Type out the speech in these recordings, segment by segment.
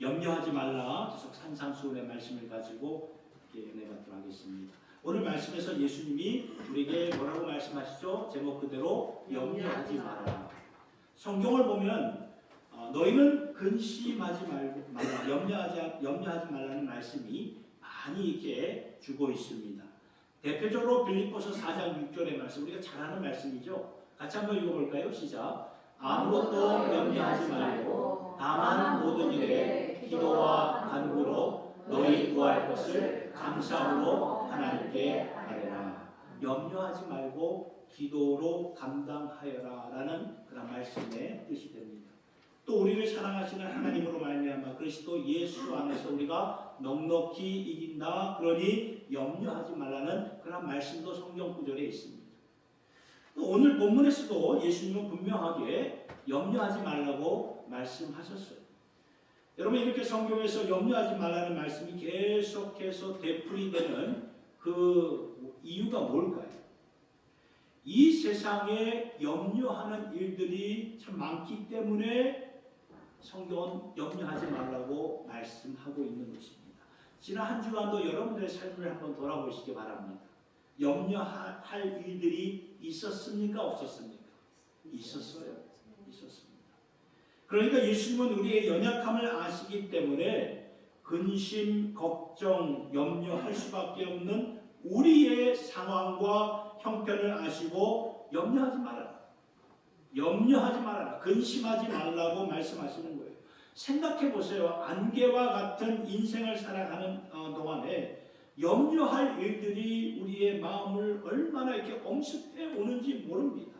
염려하지 말라 계속 산상수훈의 말씀을 가지고 이렇게 은혜 받도록 하겠습니다. 오늘 말씀에서 예수님이 우리에게 뭐라고 말씀하시죠? 제목 그대로 염려하지 말라. 성경을 보면 너희는 근심하지 말라, 염려하지 말라는 말씀이 많이 이렇게 주고 있습니다. 대표적으로 빌립보서 4장 6절의 말씀, 우리가 잘 아는 말씀이죠. 같이 한번 읽어볼까요? 시작. 아무것도 염려하지 말고 다만 모든 일에 기도와 간구로 너희 구할 것을 감사함으로 하나님께 아뢰라. 염려하지 말고 기도로 감당하여라 라는 그런 말씀의 뜻이 됩니다. 또 우리를 사랑하시는 하나님으로 말미암아 그리스도 예수 안에서 우리가 넉넉히 이긴다. 그러니 염려하지 말라는 그런 말씀도 성경 구절에 있습니다. 또 오늘 본문에서도 예수님은 분명하게 염려하지 말라고 말씀하셨어요. 여러분, 이렇게 성경에서 염려하지 말라는 말씀이 계속해서 되풀이되는 그 이유가 뭘까요? 이 세상에 염려하는 일들이 참 많기 때문에 성경은 염려하지 말라고 말씀하고 있는 것입니다. 지난 한 주간도 여러분들의 삶을 한번 돌아보시기 바랍니다. 염려할 일들이 있었습니까? 없었습니까? 있었어요. 있었습니다. 그러니까 예수님은 우리의 연약함을 아시기 때문에 근심, 걱정, 염려할 수밖에 없는 우리의 상황과 형편을 아시고 염려하지 말아라. 염려하지 말아라. 근심하지 말라고 말씀하시는 거예요. 생각해 보세요. 안개와 같은 인생을 살아가는 동안에 염려할 일들이 우리의 마음을 얼마나 이렇게 엄습해 오는지 모릅니다.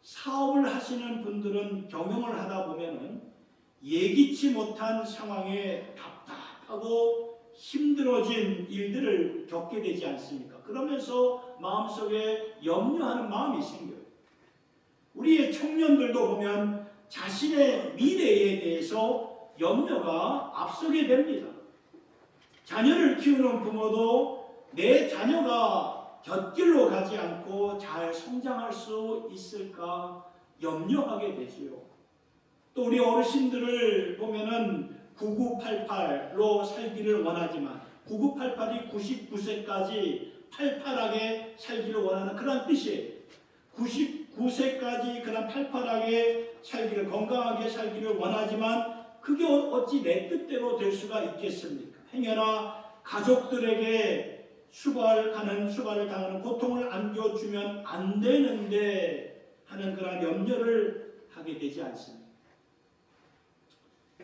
사업을 하시는 분들은 경영을 하다 보면은 예기치 못한 상황에 답답하고 힘들어진 일들을 겪게 되지 않습니까? 그러면서 마음속에 염려하는 마음이 생겨요. 우리의 청년들도 보면 자신의 미래에 대해서 염려가 앞서게 됩니다. 자녀를 키우는 부모도 내 자녀가 곁길로 가지 않고 잘 성장할 수 있을까 염려하게 되지요. 또 우리 어르신들을 보면은 9988로 살기를 원하지만 9988이 99세까지 팔팔하게 살기를 원하는 그런 뜻이에요. 99세까지 그런 팔팔하게 살기를, 건강하게 살기를 원하지만 그게 어찌 내 뜻대로 될 수가 있겠습니까? 행여나 가족들에게 수발을 당하는 고통을 안겨주면 안 되는데 하는 그런 염려를 하게 되지 않습니다.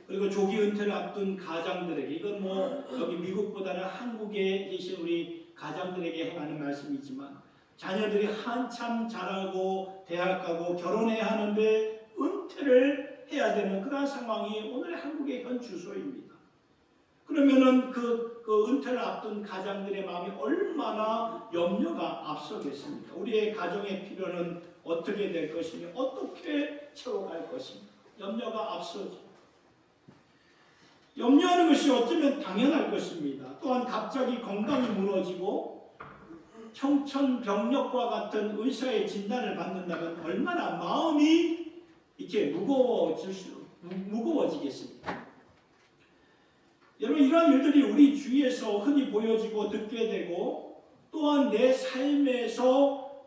그리고 조기 은퇴를 앞둔 가장들에게, 이건 뭐 여기 미국보다는 한국에 계신 우리 가장들에게 행하는 말씀이지만, 자녀들이 한참 자라고 대학 가고 결혼해야 하는데 은퇴를 해야 되는 그런 상황이 오늘의 한국의 현 주소입니다. 그러면은 그 은퇴를 앞둔 가장들의 마음이 얼마나 염려가 앞서겠습니까? 우리의 가정의 필요는 어떻게 될 것이며 어떻게 채워갈 것인가? 염려가 앞서죠. 염려하는 것이 어쩌면 당연할 것입니다. 또한 갑자기 건강이 무너지고 청천벽력과 같은 의사의 진단을 받는다면 얼마나 마음이 이렇게 무거워지겠습니까? 여러분, 이러한 일들이 우리 주위에서 흔히 보여지고 듣게 되고, 또한 내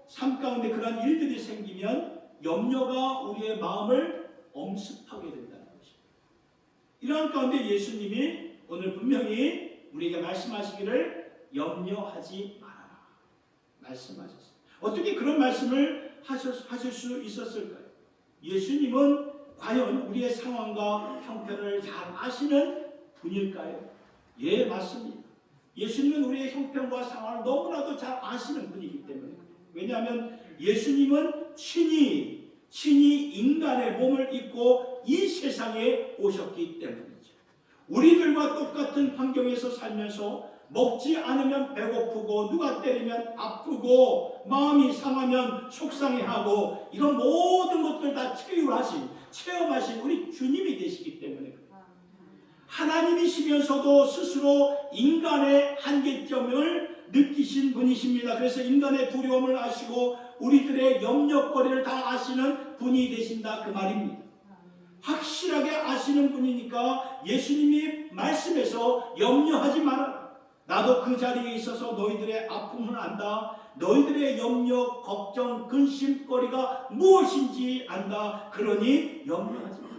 삶 가운데 그런 일들이 생기면 염려가 우리의 마음을 엄습하게 된다는 것입니다. 이러한 가운데 예수님이 오늘 분명히 우리에게 말씀하시기를 염려하지 말아라 말씀하셨어요. 어떻게 그런 말씀을 하실 수 있었을까요? 예수님은 과연 우리의 상황과 형편을 잘 아시는 분일까요? 예, 맞습니다. 예수님은 우리의 형편과 상황을 너무나도 잘 아시는 분이기 때문에. 왜냐하면 예수님은 친히 인간의 몸을 입고 이 세상에 오셨기 때문이죠. 우리들과 똑같은 환경에서 살면서 먹지 않으면 배고프고, 누가 때리면 아프고, 마음이 상하면 속상해하고, 이런 모든 것들 다 체험하신 우리 주님이 되시기 때문에 하나님이시면서도 스스로 인간의 한계점을 느끼신 분이십니다. 그래서 인간의 두려움을 아시고 우리들의 염려거리를 다 아시는 분이 되신다 그 말입니다. 확실하게 하시는 분이니까 예수님이 말씀에서 염려하지 말아라. 나도 그 자리에 있어서 너희들의 아픔을 안다. 너희들의 염려, 걱정, 근심거리가 무엇인지 안다. 그러니 염려하지 마라.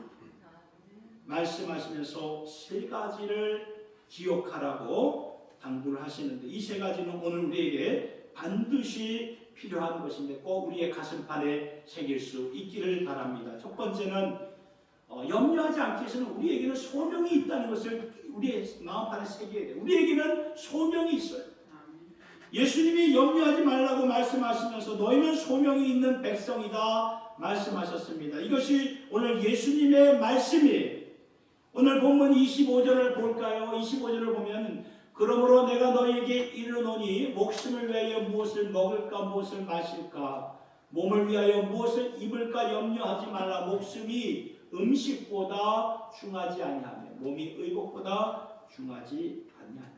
말씀하시면서 세 가지를 기억하라고 당부를 하시는데, 이 세 가지는 오늘 우리에게 반드시 필요한 것인데 꼭 우리의 가슴판에 새길 수 있기를 바랍니다. 첫 번째는 염려하지 않기 위해서는 우리에게는 소명이 있다는 것을 우리의 마음판에 새겨야 돼요. 우리에게는 소명이 있어요. 예수님이 염려하지 말라고 말씀하시면서 너희는 소명이 있는 백성이다 말씀하셨습니다. 이것이 오늘 예수님의 말씀이에요. 오늘 본문 25절을 볼까요? 25절을 보면 그러므로 내가 너희에게 이르노니 목숨을 위하여 무엇을 먹을까 무엇을 마실까 몸을 위하여 무엇을 입을까 염려하지 말라. 목숨이 음식보다 중하지 아니하며 몸이 의복보다 중하지 아니하며.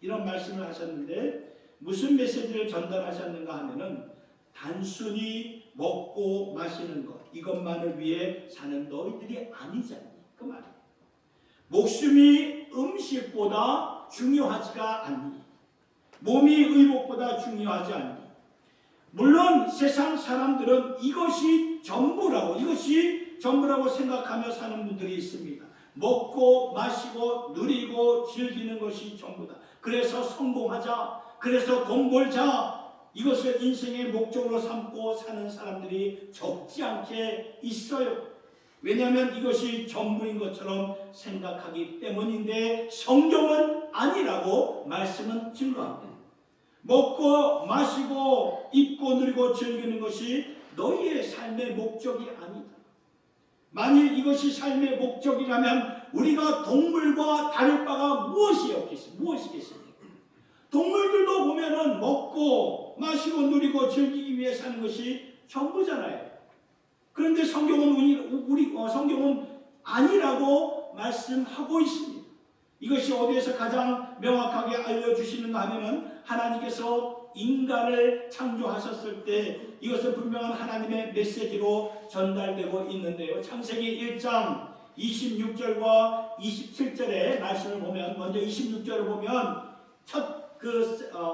이런 말씀을 하셨는데 무슨 메시지를 전달하셨는가 하면은 단순히 먹고 마시는 것 이것만을 위해 사는 너희들이 아니잖니 그 말이에요. 목숨이 음식보다 중요하지가 않니 몸이 의복보다 중요하지 않니. 물론 세상 사람들은 이것이 전부라고 생각하며 사는 분들이 있습니다. 먹고 마시고 누리고 즐기는 것이 전부다. 그래서 성공하자, 그래서 돈 벌자, 이것을 인생의 목적으로 삼고 사는 사람들이 적지 않게 있어요. 왜냐하면 이것이 전부인 것처럼 생각하기 때문인데 성경은 아니라고 말씀은 증거합니다. 먹고 마시고 입고 누리고 즐기는 것이 너희의 삶의 목적이 아니다. 만일 이것이 삶의 목적이라면 우리가 동물과 다를 바가 무엇이겠습니까? 동물들도 보면은 먹고 마시고 누리고 즐기기 위해 사는 것이 전부잖아요. 그런데 성경은 아니라고 말씀하고 있습니다. 이것이 어디에서 가장 명확하게 알려주시는가 하면은 하나님께서 인간을 창조하셨을 때 이것은 분명한 하나님의 메시지로 전달되고 있는데요. 창세기 1장 26절과 27절의 말씀을 보면 먼저 26절을 보면 첫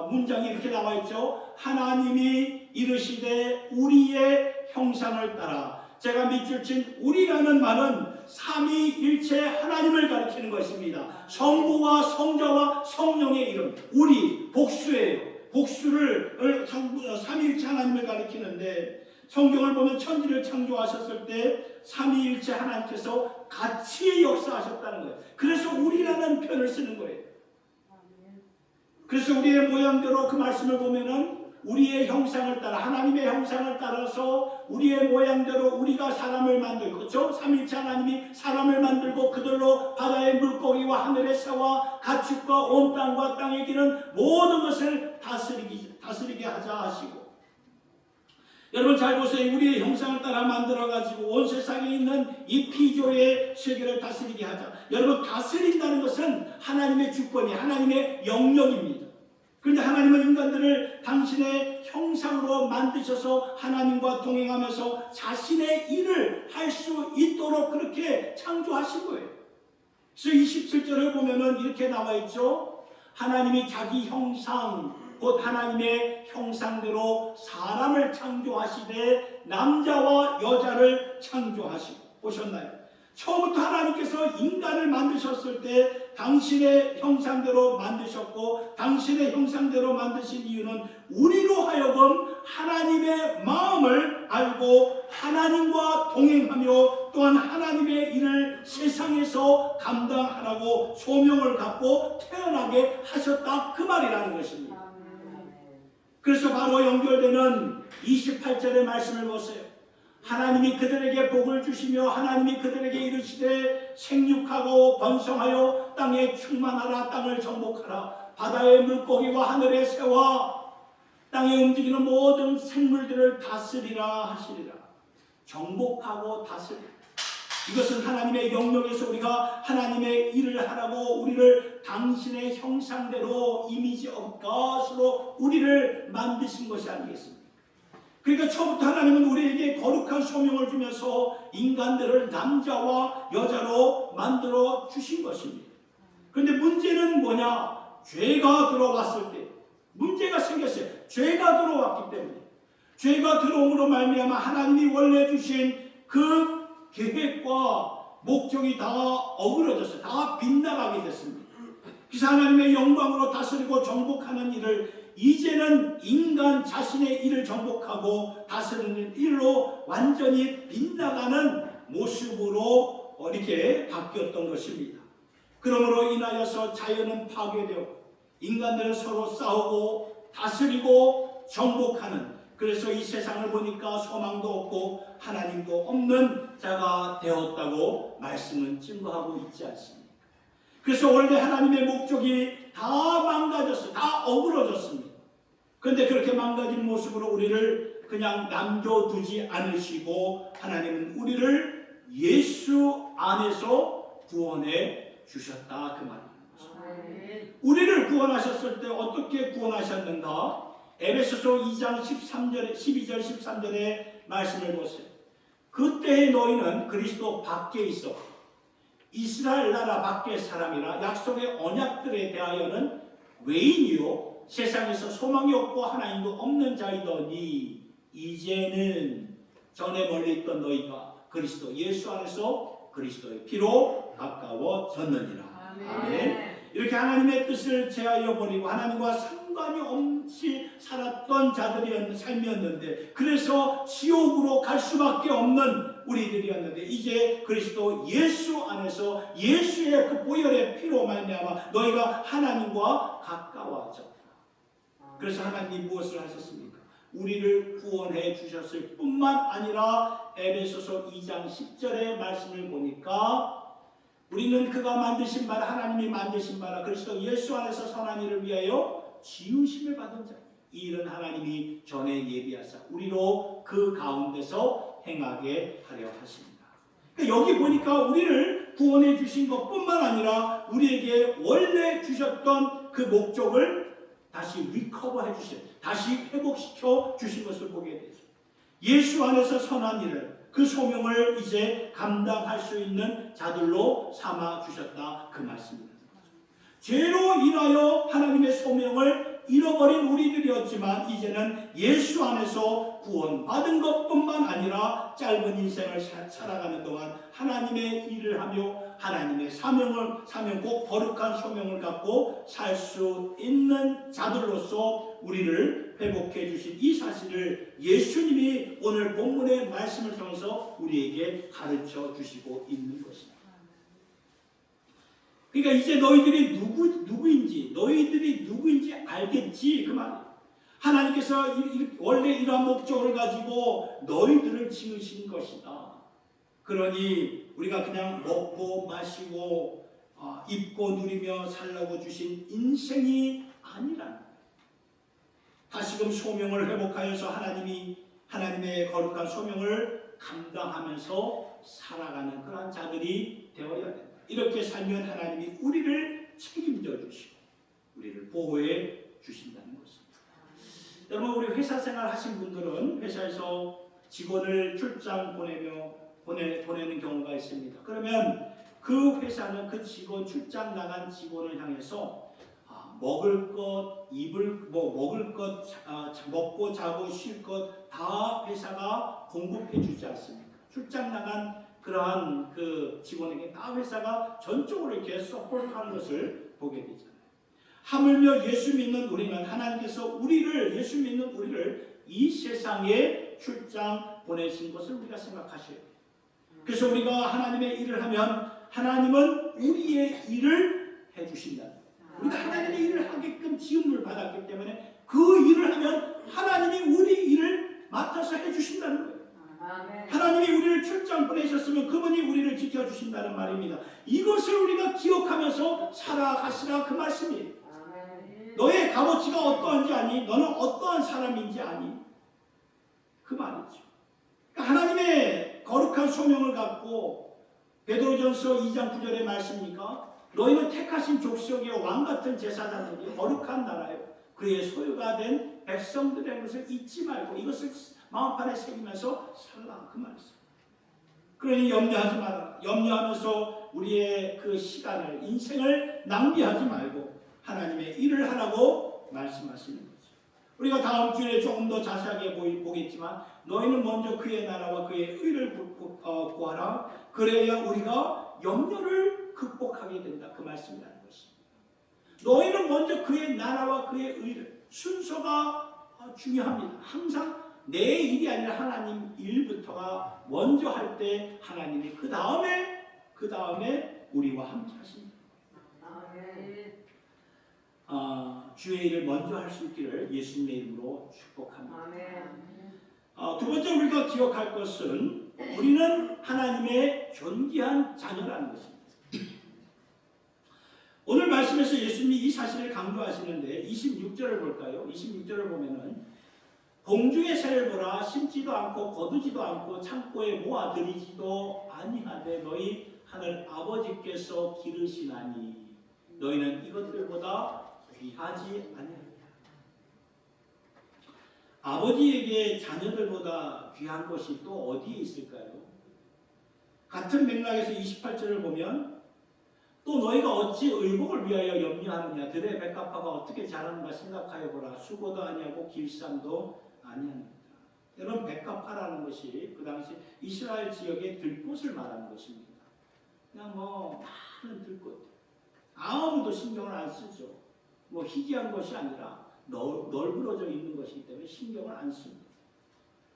문장이 이렇게 나와 있죠. 하나님이 이르시되 우리의 형상을 따라. 제가 밑줄 친 우리라는 말은 삼위일체 하나님을 가리키는 것입니다. 성부와 성자와 성령의 이름 우리 복수예요. 복수를 삼위일체 하나님을 가리키는데 성경을 보면 천지를 창조하셨을 때 삼위일체 하나님께서 같이 역사하셨다는 거예요. 그래서 우리라는 표현을 쓰는 거예요. 그래서 우리의 모양대로 그 말씀을 보면은 우리의 형상을 따라 하나님의 형상을 따라서 우리의 모양대로 우리가 사람을 만들고 그렇죠? 삼위일체 하나님이 사람을 만들고 그들로 바다의 물고기와 하늘의 새와 가축과 온 땅과 땅에 기는 모든 것을 다스리게 하자 하시고 여러분 잘 보세요. 우리의 형상을 따라 만들어가지고 온 세상에 있는 이 피조의 세계를 다스리게 하자. 여러분 다스린다는 것은 하나님의 주권이 하나님의 영역입니다. 그런데 하나님은 인간들을 당신의 형상으로 만드셔서 하나님과 동행하면서 자신의 일을 할 수 있도록 그렇게 창조하신 거예요. 그래서 27절을 보면은 이렇게 나와 있죠. 하나님이 자기 형상 곧 하나님의 형상대로 사람을 창조하시되 남자와 여자를 창조하시고 보셨나요? 처음부터 하나님께서 인간을 만드셨을 때 당신의 형상대로 만드셨고 당신의 형상대로 만드신 이유는 우리로 하여금 하나님의 마음을 알고 하나님과 동행하며 또한 하나님의 일을 세상에서 감당하라고 소명을 갖고 태어나게 하셨다 그 말이라는 것입니다. 그래서 바로 연결되는 28절의 말씀을 보세요. 하나님이 그들에게 복을 주시며 하나님이 그들에게 이르시되 생육하고 번성하여 땅에 충만하라. 땅을 정복하라. 바다의 물고기와 하늘의 새와 땅에 움직이는 모든 생물들을 다스리라 하시리라. 정복하고 다스리라. 이것은 하나님의 영역에서 우리가 하나님의 일을 하라고 우리를 당신의 형상대로 이미지 of God으로 우리를 만드신 것이 아니겠습니까? 그러니까 처음부터 하나님은 우리에게 거룩한 소명을 주면서 인간들을 남자와 여자로 만들어 주신 것입니다. 그런데 문제는 뭐냐? 죄가 들어왔을 때 문제가 생겼어요. 죄가 들어왔기 때문에 죄가 들어옴으로 말미암아 하나님이 원래 주신 그 계획과 목적이 다 어그러졌어요. 다 빗나가게 됐습니다. 그래서 하나님의 영광으로 다스리고 정복하는 일을 이제는 인간 자신의 일을 정복하고 다스리는 일로 완전히 빗나가는 모습으로 이렇게 바뀌었던 것입니다. 그러므로 인하여서 자연은 파괴되었고 인간들은 서로 싸우고 다스리고 정복하는, 그래서 이 세상을 보니까 소망도 없고 하나님도 없는 자가 되었다고 말씀은 증거하고 있지 않습니까? 그래서 원래 하나님의 목적이 다 망가졌어요. 다 어그러졌습니다. 그런데 그렇게 망가진 모습으로 우리를 그냥 남겨두지 않으시고 하나님은 우리를 예수 안에서 구원해 주셨다, 그 말입니다. 우리를 구원하셨을 때 어떻게 구원하셨는가? 에베소서 2장 12절 13절의 말씀을 보세요. 그때의 너희는 그리스도 밖에 있어 이스라엘 나라 밖의 사람이라 약속의 언약들에 대하여는 외인이요 세상에서 소망이 없고 하나님도 없는 자이더니 이제는 전에 멀리 있던 너희가 그리스도 예수 안에서 그리스도의 피로 가까워졌느니라. 아멘. 이렇게 하나님의 뜻을 제하여 버리고 하나님과 상관이 없이 살았던 자들의 삶이었는데, 그래서 지옥으로 갈 수밖에 없는 우리들이었는데, 이제 그리스도 예수 안에서 예수의 그 보혈의 피로 말미암아 너희가 하나님과 가까워졌다. 그래서 하나님이 무엇을 하셨습니까? 우리를 구원해 주셨을 뿐만 아니라 에베소서 2장 10절의 말씀을 보니까 우리는 그가 만드신 바라 하나님이 만드신 바라 그리스도 예수 안에서 선한 일을 위하여 지으심을 받은 자, 이 일은 하나님이 전에 예비하사 우리로 그 가운데서 행하게 하려 하십니다. 그러니까 여기 보니까 우리를 구원해 주신 것뿐만 아니라 우리에게 원래 주셨던 그 목적을 다시 리커버해 주신, 다시 회복시켜 주신 것을 보게 되죠. 예수 안에서 선한 일을, 그 소명을 이제 감당할 수 있는 자들로 삼아 주셨다, 그 말씀입니다. 죄로 인하여 하나님의 소명을 잃어버린 우리들이었지만 이제는 예수 안에서 구원받은 것뿐만 아니라 짧은 인생을 살아가는 동안 하나님의 일을 하며 하나님의 사명, 꼭 거룩한 소명을 갖고 살 수 있는 자들로서 우리를 회복해 주신 이 사실을 예수님이 오늘 본문의 말씀을 통해서 우리에게 가르쳐 주시고 있는 것입니다. 그러니까 이제 너희들이 누구인지 알겠지, 그 말이에요. 하나님께서 원래 이러한 목적을 가지고 너희들을 지으신 것이다. 그러니 우리가 그냥 먹고 마시고 입고 누리며 살라고 주신 인생이 아니라는 거예요. 다시금 소명을 회복하여서 하나님의 거룩한 소명을 감당하면서 살아가는 그러한 자들이 되어야 된다. 이렇게 살면 하나님이 우리를 책임져 주시고 우리를 보호해 주신다는 것입니다. 여러분, 우리 회사 생활 하신 분들은 회사에서 직원을 출장 보내는 경우가 있습니다. 그러면 그 회사는 그 직원, 출장 나간 직원을 향해서 먹을 것, 먹고 자고 쉴 것 다 회사가 공급해 주지 않습니까? 출장 나간 그러한 그 직원에게 다 회사가 전적으로 이렇게 서포트하는 것을 보게 되잖아요. 하물며 예수 믿는 우리는 하나님께서 예수 믿는 우리를 이 세상에 출장 보내신 것을 우리가 생각하셔야 돼요. 그래서 우리가 하나님의 일을 하면 하나님은 우리의 일을 해주신다. 우리가 하나님의 일을 하게끔 지음을 받았기 때문에 그 일을 하면 하나님이 우리 일을 맡아서 해주신다는 거예요. 하나님이 우리를 출장 보내셨으면 그분이 우리를 지켜주신다는 말입니다. 이것을 우리가 기억하면서 살아가시라, 그 말씀이에요. 너의 값어치가 어떠한지 아니? 너는 어떠한 사람인지 아니? 그 말이죠. 그러니까 하나님의 거룩한 소명을 갖고 베드로전서 2장 9절의 말씀입니까? 너희는 택하신 족속의 왕같은 제사장들이 거룩한 나라요 그의 소유가 된 백성들의 것을 잊지 말고 이것을 마음판에 새기면서 살라 그 말씀. 그러니 염려하지 마라. 염려하면서 우리의 그 시간을 인생을 낭비하지 말고 하나님의 일을 하라고 말씀하시는 거죠. 우리가 다음 주에 조금 더 자세하게 보겠지만 너희는 먼저 그의 나라와 그의 의를 구하라. 그래야 우리가 염려를 극복하게 된다. 그 말씀이라는 것입니다. 너희는 먼저 그의 나라와 그의 의를 순서가 중요합니다. 항상 내 일이 아니라 하나님 일부터가 먼저 할 때 하나님이 그 다음에 우리와 함께 하십니다. 주의 일을 먼저 할 수 있기를 예수님의 이름으로 축복합니다. 두 번째 우리가 기억할 것은 우리는 하나님의 존귀한 자녀라는 것입니다. 오늘 말씀에서 예수님이 이 사실을 강조하시는데 26절을 볼까요? 26절을 보면은 공중의 새를 보라 심지도 않고 거두지도 않고 창고에 모아들이지도 아니하되 너희 하늘 아버지께서 기르시나니 너희는 이것들보다 귀하지 아니하느냐. 아버지에게 자녀들보다 귀한 것이 또 어디에 있을까요? 같은 맥락에서 28절을 보면 또 너희가 어찌 의복을 위하여 염려하느냐. 들의 백합화가 어떻게 자라는가 생각하여 보라. 수고도 아니하고 길쌈도 아니합니다. 여러분 백합화라는 것이 그 당시 이스라엘 지역의 들꽃을 말하는 것입니다. 그냥 많은 들꽃 아무도 신경을 안 쓰죠. 희귀한 것이 아니라 널브러져 있는 것이기 때문에 신경을 안 씁니다.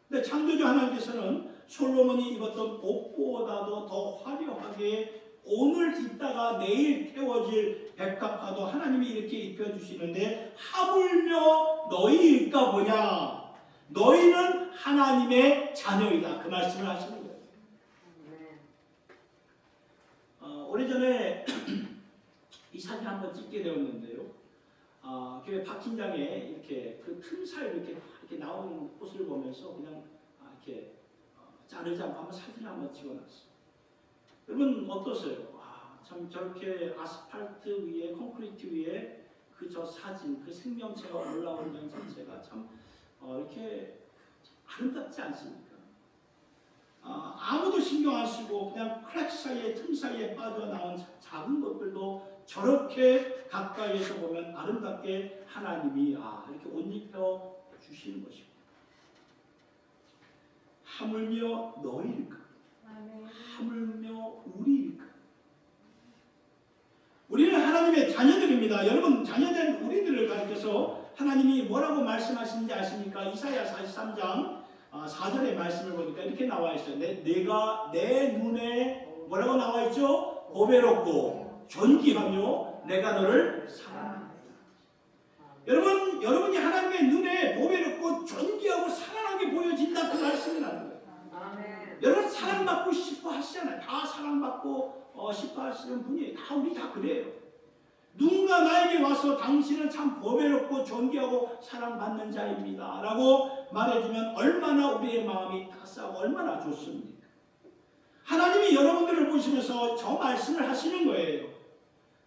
근데 창조주 하나님께서는 솔로몬이 입었던 옷보다도 더 화려하게 오늘 입다가 내일 태워질 백합화도 하나님이 이렇게 입혀주시는데 하물며 너희일까 보냐. 너희는 하나님의 자녀이다. 그 말씀을 하시는 거예요. 오래전에 이 사진 한번 찍게 되었는데요. 교회 박힌장에 이렇게 그 틈 사이로 이렇게 나오는 꽃을 보면서 그냥 이렇게 자르지 않고 한번 사진을 한번 찍어놨어요. 여러분 어떠세요? 참 저렇게 아스팔트 위에 콘크리트 위에 그 저 사진 그 생명체가 올라오는 것 자체가 참 이렇게 아름답지 않습니까? 아무도 신경 안 쓰고 그냥 크랙 사이에 틈 사이에 빠져나온 작은 것들도 저렇게 가까이에서 보면 아름답게 하나님이 이렇게 옷 입혀 주시는 것입니다. 하물며 너희일까? 하물며 우리일까? 우리는 하나님의 자녀들입니다. 여러분 자녀된 우리들을 가리켜서 하나님이 뭐라고 말씀하시는지 아십니까? 이사야 43장 4절의 말씀을 보니까 이렇게 나와 있어요. 내가 내 눈에 뭐라고 나와 있죠? 보배롭고 존귀하며 내가 너를 사랑한다. 여러분이 하나님의 눈에 보배롭고 존귀하고 사랑하게 보여진다. 그 말씀이라는 거예요. 여러분 사랑받고 싶어 하시잖아요. 다 사랑받고 싶어 하시는 분이 우리 다 그래요. 누군가 나에게 와서 당신은 참 보배롭고 존귀하고 사랑받는 자입니다 라고 말해주면 얼마나 우리의 마음이 따스하고 얼마나 좋습니까? 하나님이 여러분들을 보시면서 저 말씀을 하시는 거예요.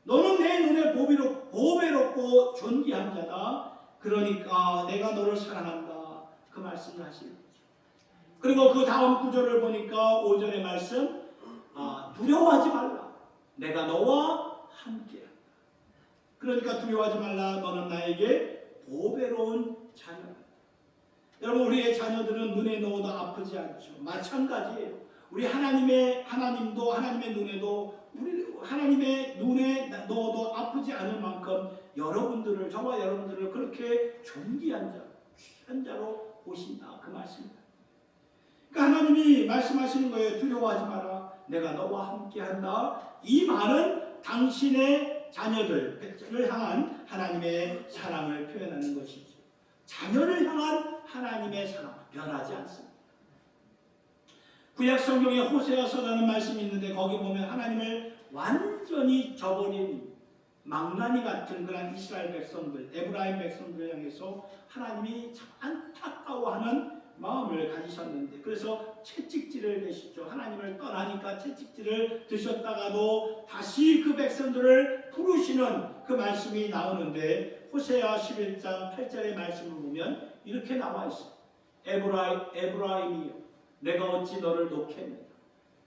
너는 내 눈에 보배롭고 존귀한 자다. 그러니까 내가 너를 사랑한다. 그 말씀을 하시는 거죠. 그리고 그 다음 구절을 보니까 5절의 말씀 두려워하지 말라. 내가 너와 함께한다. 그러니까 두려워하지 말라. 너는 나에게 보배로운 자녀다. 여러분 우리의 자녀들은 눈에 넣어도 아프지 않죠. 마찬가지예요. 우리 하나님도 하나님의 눈에도 하나님의 눈에 넣어도 아프지 않을 만큼 저와 여러분들을 그렇게 존귀한 자, 귀한 자로 보신다. 그 말씀입니다. 그러니까 하나님이 말씀하시는 거예요. 두려워하지 마라. 내가 너와 함께한다. 이 말은 당신의 자녀들을 향한 하나님의 사랑을 표현하는 것이죠. 자녀를 향한 하나님의 사랑 변하지 않습니다. 구약 성경에 호세아서라는 말씀이 있는데 거기 보면 하나님을 완전히 저버린 망나니 같은 그런 이스라엘 백성들, 에브라임 백성들을 향해서 하나님이 참 안타까워하는 마음을 가지셨는데 그래서 채찍질을 내시죠. 하나님을 떠나니까 채찍질을 드셨다가도 다시 그 백성들을 부르시는 그 말씀이 나오는데 호세아 11장 8절의 말씀을 보면 이렇게 나와 있어요. 에브라임이여 내가 어찌 너를 놓겠느냐.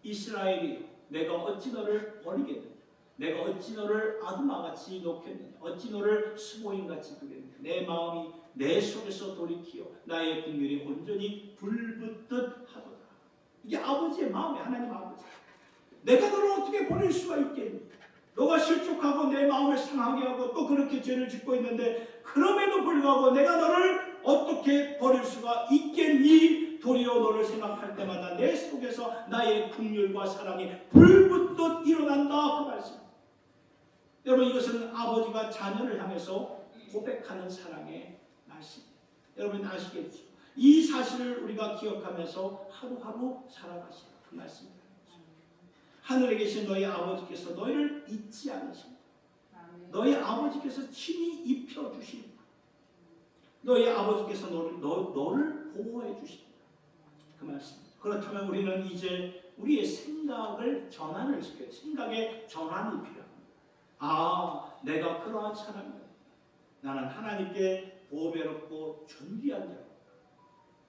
이스라엘이여 내가 어찌 너를 버리겠느냐. 내가 어찌 너를 아두마같이 놓겠느냐. 어찌 너를 스보임같이 두겠느냐. 내 마음이 내 속에서 돌이키어 나의 긍휼이 온전히 불붙듯 하도다. 이게 아버지의 마음이에요. 하나님 아버지. 내가 너를 어떻게 버릴 수가 있겠니? 너가 실족하고 내 마음을 상하게 하고 또 그렇게 죄를 짓고 있는데 그럼에도 불구하고 내가 너를 어떻게 버릴 수가 있겠니? 도리어 너를 생각할 때마다 내 속에서 나의 긍휼과 사랑이 불붙듯 일어난다. 그 말씀. 여러분 이것은 아버지가 자녀를 향해서 고백하는 사랑의 말씀입니다. 여러분 아시겠죠? 이 사실을 우리가 기억하면서 하루하루 살아가시라. 그 말씀입니다. 하늘에 계신 너희 아버지께서 너희를 잊지 않으십니다. 너희 아버지께서 친히 입혀주십니다. 너희 아버지께서 너를 보호해 주십니다. 그 말씀입니다. 그렇다면 우리는 이제 우리의 생각을 전환을 시켜요. 생각의 전환이 필요합니다. 아, 내가 그러한 사람이다. 나는 하나님께 보배롭고 존귀한 자다.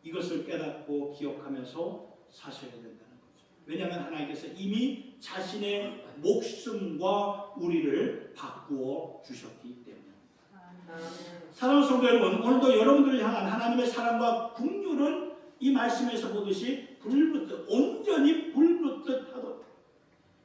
이것을 깨닫고 기억하면서 사셔야 된다는 거죠. 왜냐하면 하나님께서 이미 자신의 목숨과 우리를 바꾸어 주셨기 때문입니다. 사랑하는 성도 여러분, 오늘도 여러분들을 향한 하나님의 사랑과 긍휼은 이 말씀에서 보듯이 불붙듯 온전히 불붙듯 하도록.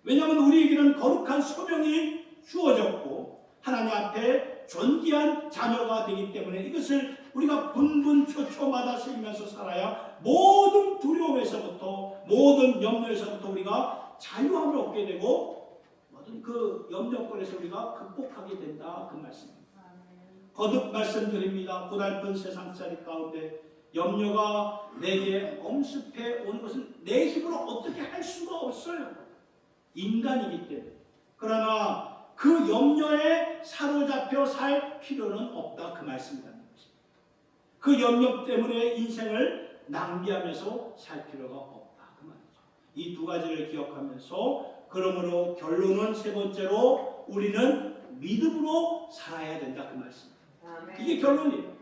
왜냐하면 우리에게는 거룩한 소명이 주어졌고 하나님 앞에 존귀한 자녀가 되기 때문에 이것을 우리가 분분초초마다 쓰면서 살아야 모든 두려움에서부터 모든 염려에서부터 우리가 자유함을 얻게 되고 모든 그 염려거리에서 우리가 극복하게 된다. 그 말씀입니다. 거듭 말씀드립니다. 고달픈 세상살이 가운데 염려가 내게 엄습해 오는 것은 내 힘으로 어떻게 할 수가 없어요. 인간이기 때문에. 그러나 그 염려에 사로잡혀 살 필요는 없다. 그 말씀이라는 것입니다. 그 염려 때문에 인생을 낭비하면서 살 필요가 없다. 그 말이죠. 이 두 가지를 기억하면서 그러므로 결론은 세 번째로 우리는 믿음으로 살아야 된다. 그 말씀입니다. 이게 결론이에요.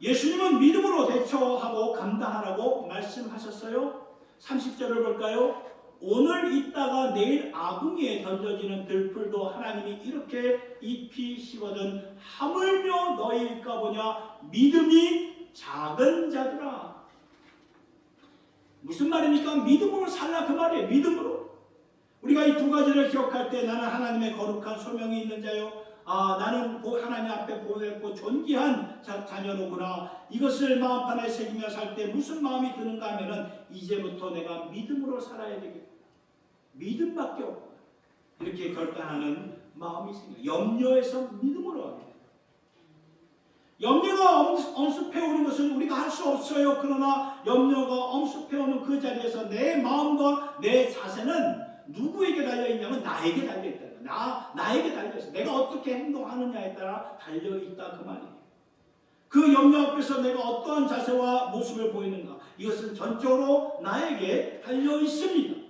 예수님은 믿음으로 대처하고 감당하라고 말씀하셨어요. 30절을 볼까요? 오늘 있다가 내일 아궁이에 던져지는 들풀도 하나님이 이렇게 잎이 씹어든 하물며 너희일까 보냐. 믿음이 작은 자들아. 무슨 말입니까? 믿음으로 살라 그 말이에요. 믿음으로. 우리가 이 두 가지를 기억할 때 나는 하나님의 거룩한 소명이 있는 자요. 아, 나는 하나님 앞에 보냈고 존귀한 자녀로구나. 이것을 마음판에 새기며 살 때 무슨 마음이 드는가 하면은 이제부터 내가 믿음으로 살아야 되겠다. 믿음밖에 없구나. 이렇게 결단하는 마음이 생겨요. 염려에서 믿음으로 하게 돼요. 염려가 엄습해오는 것은 우리가 할 수 없어요. 그러나 염려가 엄습해오는 그 자리에서 내 마음과 내 자세는 누구에게 달려있냐면 나에게 달려있다. 나에게 달려있어. 내가 어떻게 행동하느냐에 따라 달려있다. 그 말이에요. 그 염려 앞에서 내가 어떠한 자세와 모습을 보이는가. 이것은 전적으로 나에게 달려있습니다.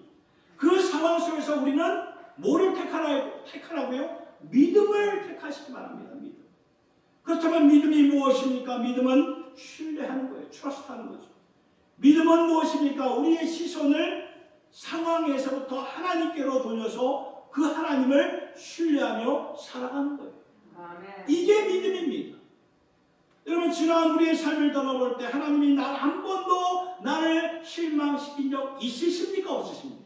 그 상황 속에서 우리는 뭐를 택하라고요? 믿음을 택하시기 바랍니다. 믿음. 그렇다면 믿음이 무엇입니까? 믿음은 신뢰하는 거예요. 트러스트하는 거죠. 믿음은 무엇입니까? 우리의 시선을 상황에서부터 하나님께로 돌려서 그 하나님을 신뢰하며 살아가는 거예요. 아멘. 이게 믿음입니다. 여러분 지난 우리의 삶을 돌아볼 때 하나님이 한 번도 나를 실망시킨 적 있으십니까? 없으십니까?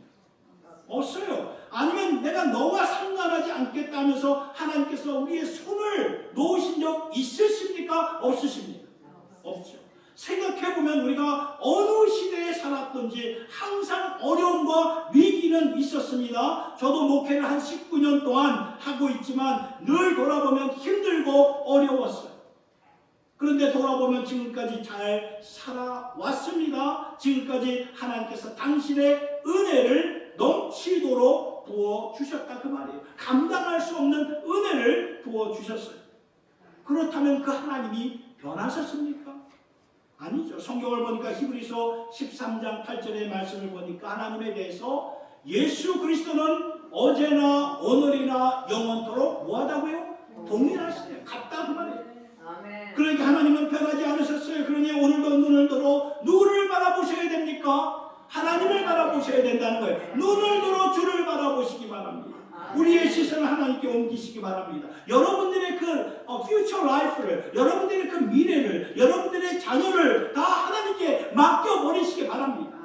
없어요. 아니면 내가 너와 상관하지 않겠다면서 하나님께서 우리의 손을 놓으신 적 있으십니까? 없으십니까? 없죠. 생각해보면 우리가 어느 시대에 살았던지 항상 어려움과 위기는 있었습니다. 저도 목회를 한 19년 동안 하고 있지만 늘 돌아보면 힘들고 어려웠어요. 그런데 돌아보면 지금까지 잘 살아왔습니다. 지금까지 하나님께서 당신의 은혜를 넘치도록 부어주셨다. 그 말이에요. 감당할 수 없는 은혜를 부어주셨어요. 그렇다면 그 하나님이 변하셨습니까? 아니죠. 성경을 보니까 히브리서 13장 8절의 말씀을 보니까 하나님에 대해서 예수 그리스도는 어제나 오늘이나 영원토록 뭐하다고요? 동일하시네요. 같다 그 말이에요. 아멘. 그러니까 하나님은 변하지 않으셨어요. 그러니 오늘도 눈을 들어 거예요. 눈을 들어 주를 바라보시기 바랍니다. 우리의 시선을 하나님께 옮기시기 바랍니다. 여러분들의 그 future life를, 여러분들의 그 미래를, 여러분들의 자녀를 다 하나님께 맡겨버리시기 바랍니다.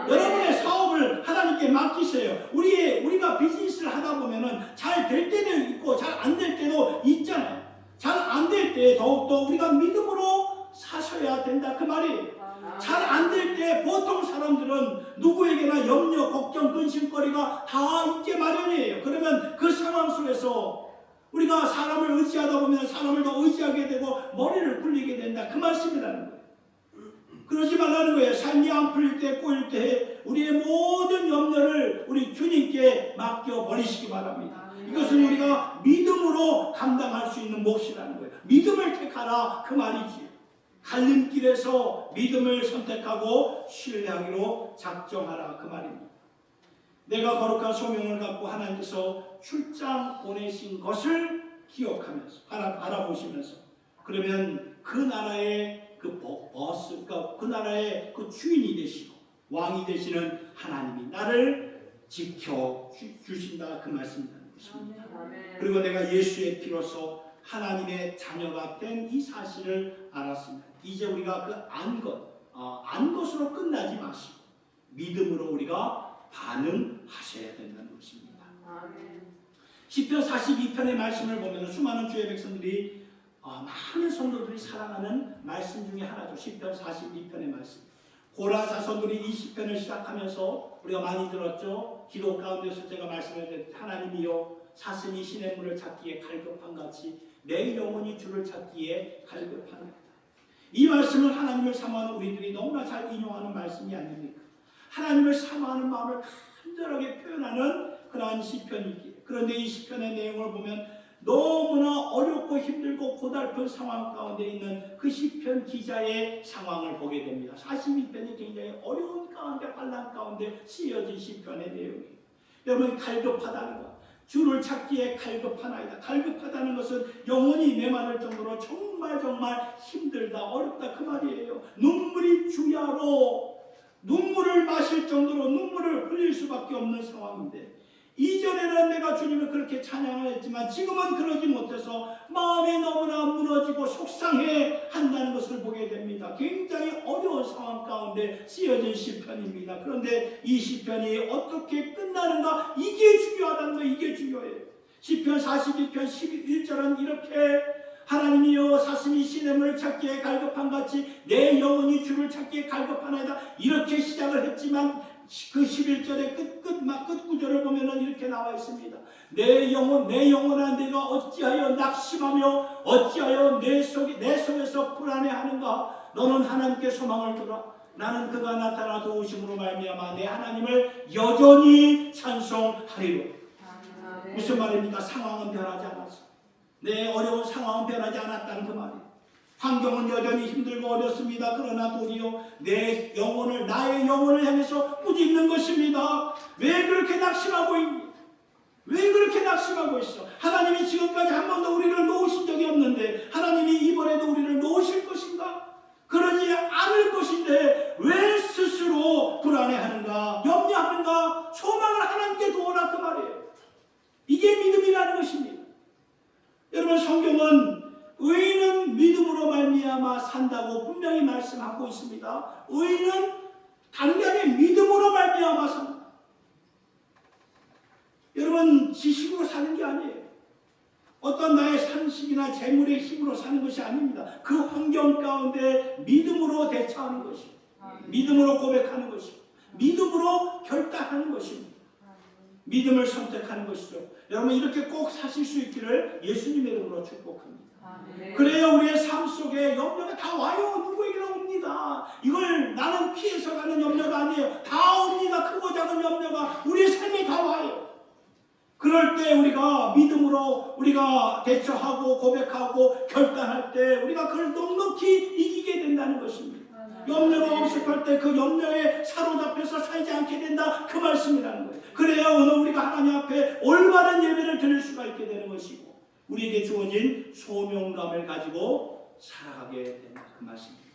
여러분의 사업을 하나님께 맡기세요. 우리가 비즈니스를 하다 보면은 잘 될 때도 있고 잘 안 될 때도 있잖아요. 잘 안 될 때 더욱더 우리가 믿음으로 사셔야 된다 그 말이에요. 잘 안 될 때 보통 사람들은 누구에게나 염려, 걱정, 근심거리가 다 있게 마련이에요. 그러면 그 상황 속에서 우리가 사람을 의지하다 보면 사람을 더 의지하게 되고 머리를 굴리게 된다 그 말씀이라는 거예요. 그러지 말라는 거예요. 삶이 안 풀릴 때, 꼬일 때 우리의 모든 염려를 우리 주님께 맡겨버리시기 바랍니다. 이것은 우리가 믿음으로 감당할 수 있는 몫이라는 거예요. 믿음을 택하라 그 말이지. 갈림길에서 믿음을 선택하고 신뢰하기로 작정하라 그 말입니다. 내가 거룩한 소명을 갖고 하나님께서 출장 보내신 것을 기억하면서 바라보시면서 그러면 그 나라의 그 버스, 그 나라의 그 주인이 되시고 왕이 되시는 하나님이 나를 지켜 주신다 그 말씀이라는 것입니다. 그리고 내가 예수의 피로서 하나님의 자녀가 된 이 사실을 알았습니다. 이제 우리가 그 안 것으로 끝나지 마시고 믿음으로 우리가 반응하셔야 된다는 것입니다. 시편 42편의 말씀을 보면 수많은 주의 백성들이 많은 성도들이 사랑하는 말씀 중에 하나죠. 시편 42편의 말씀. 고라 자손들이 이 시편을 시작하면서 우리가 많이 들었죠. 기도 가운데서 제가 말씀드렸듯 하나님이여 사슴이 시냇물을 찾기에 갈급한 같이 내 영혼이 주를 찾기에 갈급하나이다. 이 말씀은 하나님을 사모하는 우리들이 너무나 잘 인용하는 말씀이 아닙니까? 하나님을 사모하는 마음을 간절하게 표현하는 그러한 시편이기에 그런데 이 시편의 내용을 보면 너무나 어렵고 힘들고 고달픈 상황 가운데 있는 그 시편 기자의 상황을 보게 됩니다. 42편이 굉장히 어려운 가운데 환난 가운데 쓰여진 시편의 내용이에요. 여러분 갈급하다는 것, 주를 찾기에 갈급하나이다. 갈급하다는 것은 영혼이 메마를 정도로 정말 힘들다 어렵다 그 말이에요. 눈물이 주야로 눈물을 마실 정도로 눈물을 흘릴 수밖에 없는 상황인데 이전에는 내가 주님을 그렇게 찬양을 했지만 지금은 그러지 못해서 마음이 너무나 무너지고 속상해 한다는 것을 보게 됩니다. 굉장히 어려운 상황 가운데 쓰여진 시편입니다. 그런데 이 시편이 어떻게 끝나는가 이게 중요하다는 거 이게 중요해요. 시편 42편 11절은 이렇게 하나님이여 사슴이 시냇물을 찾기에 갈급한 같이 내 영혼이 주를 찾기에 갈급하나이다 이렇게 시작을 했지만 그 11절의 끝 구절을 보면은 이렇게 나와 있습니다. 내 영혼아 내가 어찌하여 낙심하며 어찌하여 내 속에서 불안해하는가. 너는 하나님께 소망을 두라. 나는 그가 나타나 도우심으로 말미암아 내 하나님을 여전히 찬송하리로. 무슨 말입니까? 상황은 변하지 않았어. 내 어려운 상황은 변하지 않았다는 그 말이에요. 환경은 여전히 힘들고 어렵습니다. 그러나 도리어 나의 영혼을 향해서 꾸짖는 것입니다. 왜 그렇게 낙심하고 있니? 왜 그렇게 낙심하고 있어? 하나님이 지금까지 한 번도 우리를 놓으신 적이 없는데 하나님이 이번에도 우리를 놓으실 것인가? 그러지 않을 것인데 왜 스스로 불안해하는가? 염려하는가? 소망을 하나님께 두어라 그 말이에요. 이게 믿음이라는 것입니다. 여러분 성경은 의인은 믿음으로 말미암아 산다고 분명히 말씀하고 있습니다. 의인은 다른 게 아니라 믿음으로 말미암아 산다. 여러분 지식으로 사는 게 아니에요. 어떤 나의 상식이나 재물의 힘으로 사는 것이 아닙니다. 그 환경 가운데 믿음으로 대처하는 것이고 믿음으로 고백하는 것이고 믿음으로 결단하는 것입니다. 믿음을 선택하는 것이죠. 여러분 이렇게 꼭 사실 수 있기를 예수님의 이름으로 축복합니다. 그래야 우리의 삶 속에 염려가 다 와요. 누구에게나 옵니다. 이걸 나는 피해서 가는 염려가 아니에요. 다 옵니다. 크고 작은 염려가 우리의 삶에 다 와요. 그럴 때 우리가 믿음으로 우리가 대처하고 고백하고 결단할 때 우리가 그걸 넉넉히 이기게 된다는 것입니다. 염려가 엄습할 때 그 염려에 사로잡혀서 살지 않게 된다 그 말씀이라는 거예요. 그래야 오늘 우리가 하나님 앞에 올바른 예배를 드릴 수가 있게 되는 것이고 우리에게 주어진 소명감을 가지고 살아가게 된다 그 말씀입니다.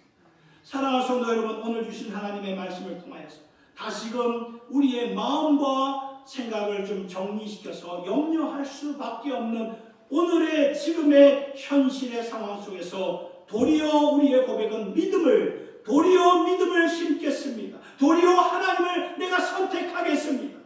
사랑하는 성도 여러분 오늘 주신 하나님의 말씀을 통하여서 다시금 우리의 마음과 생각을 좀 정리시켜서 염려할 수밖에 없는 오늘의 지금의 현실의 상황 속에서 도리어 우리의 고백은 도리어 믿음을 심겠습니다. 도리어 하나님을 내가 선택하겠습니다.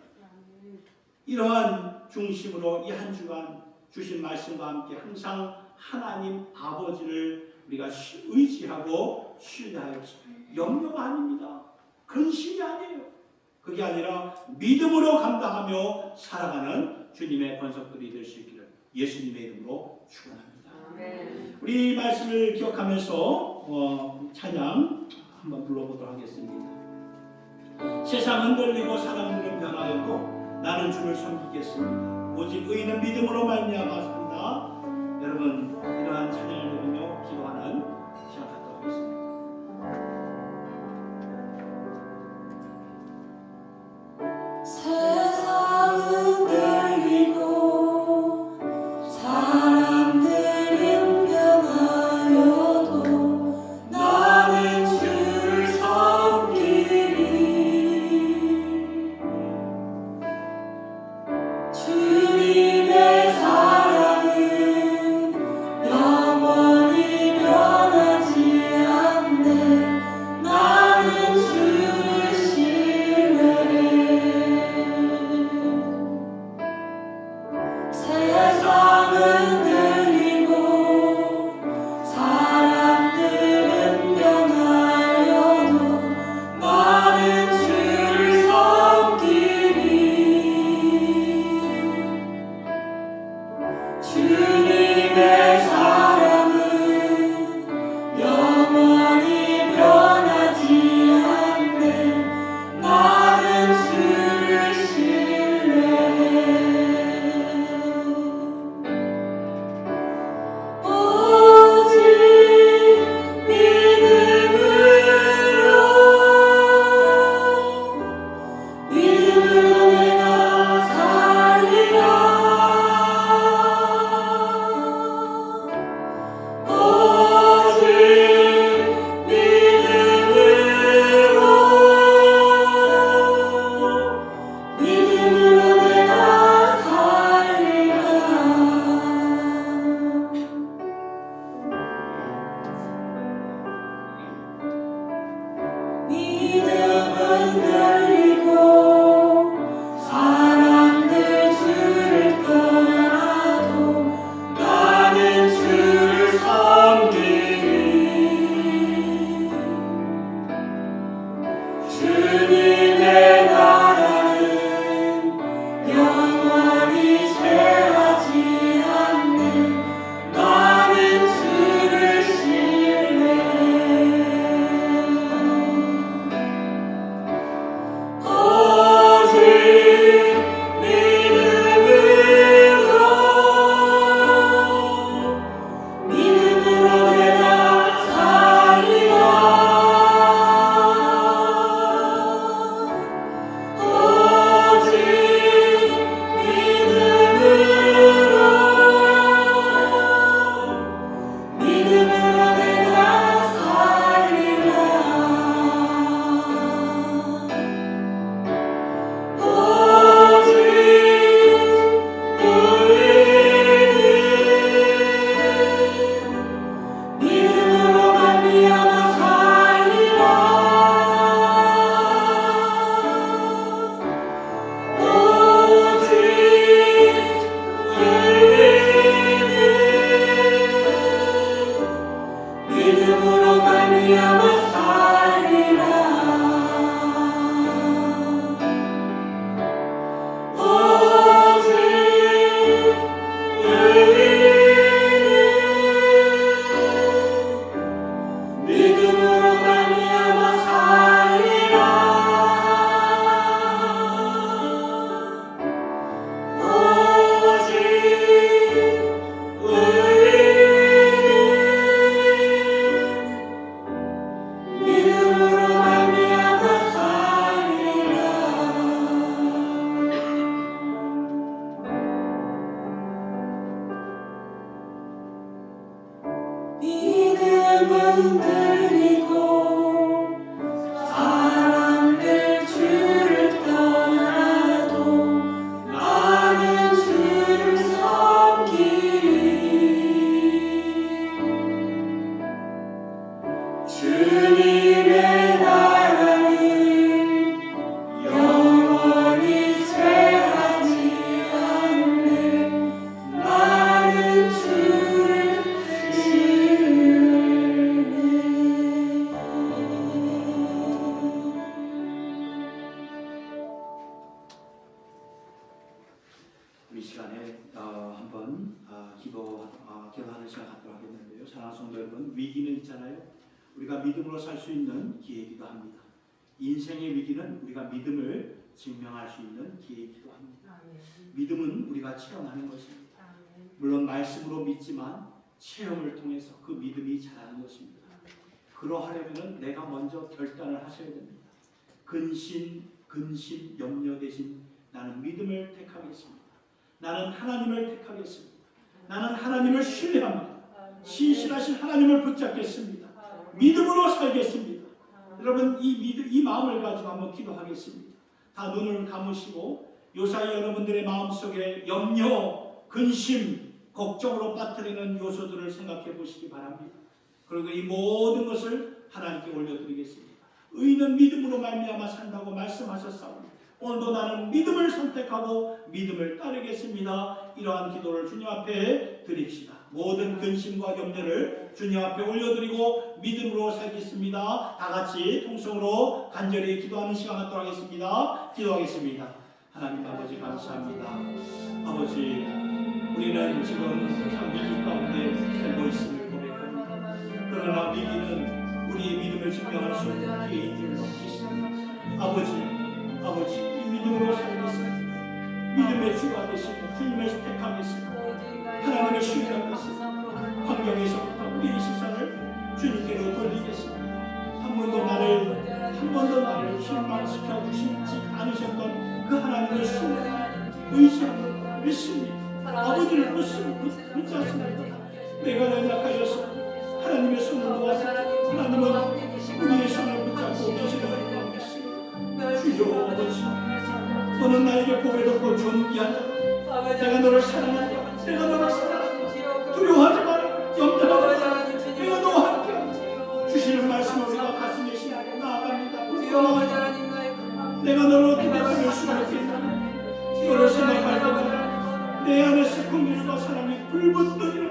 이러한 중심으로 이 한 주간 주신 말씀과 함께 항상 하나님 아버지를 우리가 의지하고 신뢰하였지. 염려가 아닙니다. 근심이 아니에요. 그게 아니라 믿음으로 감당하며 살아가는 주님의 권속들이 될 수 있기를 예수님의 이름으로 축원합니다. 우리 말씀을 기억하면서 찬양 한번 불러보도록 하겠습니다. 세상 흔들리고 사람들은 변하였고 나는 주를 섬기겠습니다. 오직 의인은 믿음으로 말미암아 산다. 여러분 이러한 찬양을 들으며 기도하는 시간 갖도록 하겠습니다. 세상은 들리고 사람들은 변하여도 나는 주를 섬기리. 주님의 사랑은 영원히 변하지 않네. 나는 주를 신뢰해. 세상은 들리고 사람들은 변하여도 나는 주를 섬기리. 주님의 사랑은 영원히 변하지 않네. 나는 주를 신뢰해. 오직 믿음으로 내가 살리라. 오직 믿음으로 내가 살리라. 믿음은 들리고 사람들 주를 떠나도 나는 주를 섬기리. 주님의 나라는 영원히 쇠하지 않네. 나는 주를 신뢰해. 오직 믿음으로 내가 살리라. 오직 믿음으로 내가 살리라. 오직 의인은 믿음으로 말미암아 살리라. 오직 의인은 믿음으로 말미암아 살리라. 오직 의인은 믿음으로 말미암아 살리라. 오직 의인은 믿음으로 말미암아 살리라. 믿음은 들리고 사람들 주 한번 기도하는 시간 갖도록 하겠는데요. 사랑하는 성도 여러분, 위기는 있잖아요. 우리가 믿음으로 살 수 있는 기회이기도 합니다. 인생의 위기는 우리가 믿음을 증명할 수 있는 기회이기도 합니다. 믿음은 우리가 체험하는 것입니다. 물론 말씀으로 믿지만 체험을 통해서 그 믿음이 자라는 것입니다. 그러하려면 내가 먼저 결단을 하셔야 됩니다. 근심, 염려 대신 나는 믿음을 택하겠습니다. 나는 하나님을 택하겠습니다. 나는 하나님을 신뢰합니다. 신실하신 하나님을 붙잡겠습니다. 믿음으로 살겠습니다. 여러분 이 마음을 가지고 한번 기도하겠습니다. 다 눈을 감으시고 요사이 여러분들의 마음속에 염려, 근심, 걱정으로 빠뜨리는 요소들을 생각해 보시기 바랍니다. 그리고 이 모든 것을 하나님께 올려드리겠습니다. 의인은 믿음으로 말미암아 산다고 말씀하셨사오니 오늘도 나는 믿음을 선택하고 믿음을 따르겠습니다. 이러한 기도를 주님 앞에 드립시다. 모든 근심과 염려를 주님 앞에 올려드리고 믿음으로 살겠습니다. 다 같이 통성으로 간절히 기도하는 시간 갖도록 하겠습니다. 기도하겠습니다. 하나님 아버지 감사합니다. 아버지, 우리는 지금 참 위기 가운데 살고 있음을 고백합니다. 그러나 위기는 우리의 믿음을 증명할 수 없는 기회인 줄 믿습니다. 아버지, 이 믿음으로 살겠습니다. 믿음의 주가 되시는 주님을 택하겠습니다. 하나님의 신뢰하겠습니다. 환경에서부터 우리의 시선을 주님께로 돌리겠습니다. 한 번도 나를 실망시켜 주시지 않으셨던 그 하나님의 신뢰, 의지하고 믿습니다. 아버지를 붙잡습니다. 내가 연약하여서 하나님의 손을 놓아서 하나님은 우리의 손을 붙잡고 계시는 걸 믿습니다. 주여 아버지, 너는 나에게 보배롭고 존귀하다. 내가 너를 사랑한다. 내가 너를 사랑한다. 두려워하지 마라. 염려하지 마라. 내가 너와 함께한다. 주시는 말씀을 우리가 가슴에 심고 나아갑니다. 내가 너를 어떻게 보낼 수가 있겠나. 너를 생각할 때마다 내 안에 슬픔과 사랑이 불붙어 일어나.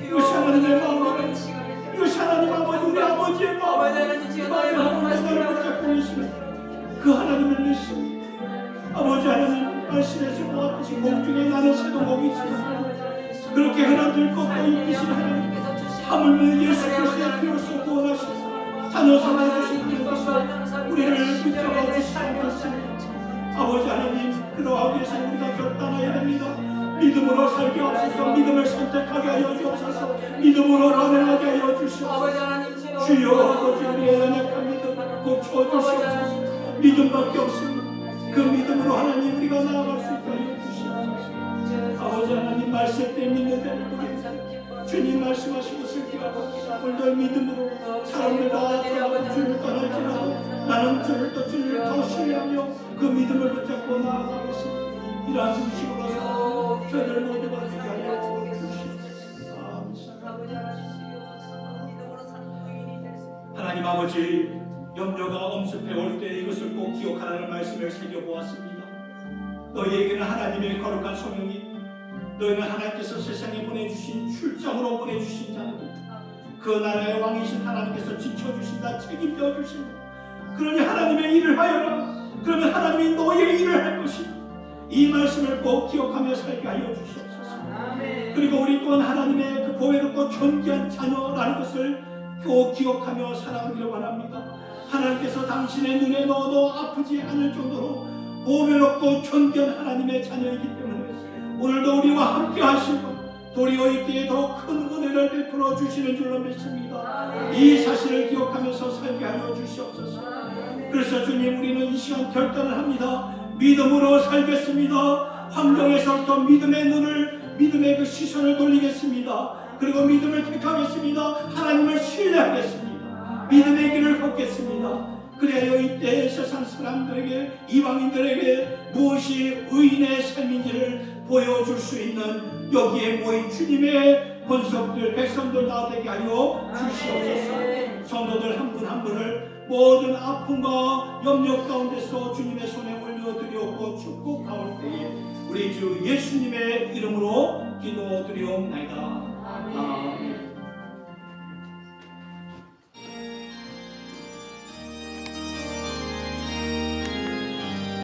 이것이 하나님의 마음이다. 이것이 하나님 아버지, 우리 아버지의 마음의 하나님을 붙잡고 계시는 그 하나님을 믿습니다. 아버지 하나님, 말씀에서 보았듯이 공중에 나는 새도목이 있습니다. 그렇게 하나님 꺾고 이끄신 하나님, 하물며 예수 그리스도의 피로써 구원하시고 자녀 삼아주신 하나님께서 우리를 붙잡아 주시지 않겠습니다. 아버지 하나님, 그러하기 위해서 우리가 결단해야 됩니다. 믿음으로 살게 하옵소서. 믿음을 선택하게 하여 주옵소서. 믿음으로 나아가게 하여 주시옵소서. 주여 아버지, 우리의 연약한 믿음 꼭 채워주시옵소서. 믿음밖에 없습니다. 그 믿음으로 하나님 우리가 나아갈 수 있게 하여 주시옵소서. 아버지 하나님, 말씀 때 믿는 자를 부릅니다. 주님 말씀하신 것을 기억합니다. 오늘도 믿음으로 사람들 다 주를 떠날지라도 나는 주를 더 신뢰하며 그 믿음을 붙잡고 나아가겠습니다. 이러한 중심으로서 저희들 모두가 되게 하여 주시옵소서. 하나님 아버지, 염려가 엄습해 올 때 이것을 꼭 기억하라는 말씀을 새겨보았습니다. 너희에게는 하나님의 거룩한 소명이, 너희는 하나님께서 세상에 보내주신 출장으로 보내주신 자들이다. 그 나라의 왕이신 하나님께서 지켜주신다, 책임져 주신다. 그러니 하나님의 일을 하여라. 그러면 하나님이 너희의 일을 할 것이다. 이 말씀을 꼭 기억하며 살게 하여 주시옵소서. 그리고 우리 또한 하나님의 그 보배롭고 존귀한 자녀라는 것을 꼭 기억하며 살아가기를 원합니다. 하나님께서 당신의 눈에 넣어도 아프지 않을 정도로 보배롭고 존귀한 하나님의 자녀이기 때문에 오늘도 우리와 함께 하시고 도리어 이때에 더 큰 은혜를 베풀어 주시는 줄로 믿습니다. 이 사실을 기억하면서 살게 하여 주시옵소서. 그래서 주님, 우리는 이 시간 결단을 합니다. 믿음으로 살겠습니다. 환경에서부터 믿음의 그 시선을 돌리겠습니다. 그리고 믿음을 택하겠습니다. 하나님을 신뢰하겠습니다. 믿음의 길을 걷겠습니다. 그래야 이때 세상 사람들에게, 이방인들에게 무엇이 의인의 삶인지를 보여줄 수 있는 여기에 모인 주님의 권속들, 백성들 다 되게 하여 주시옵소서. 성도들 한 분 한 분을 모든 아픔과 염려 가운데서 주님의 손에 올려드리옵고 축복하올 때에 우리 주 예수님의 이름으로 기도드리옵나이다. 아멘.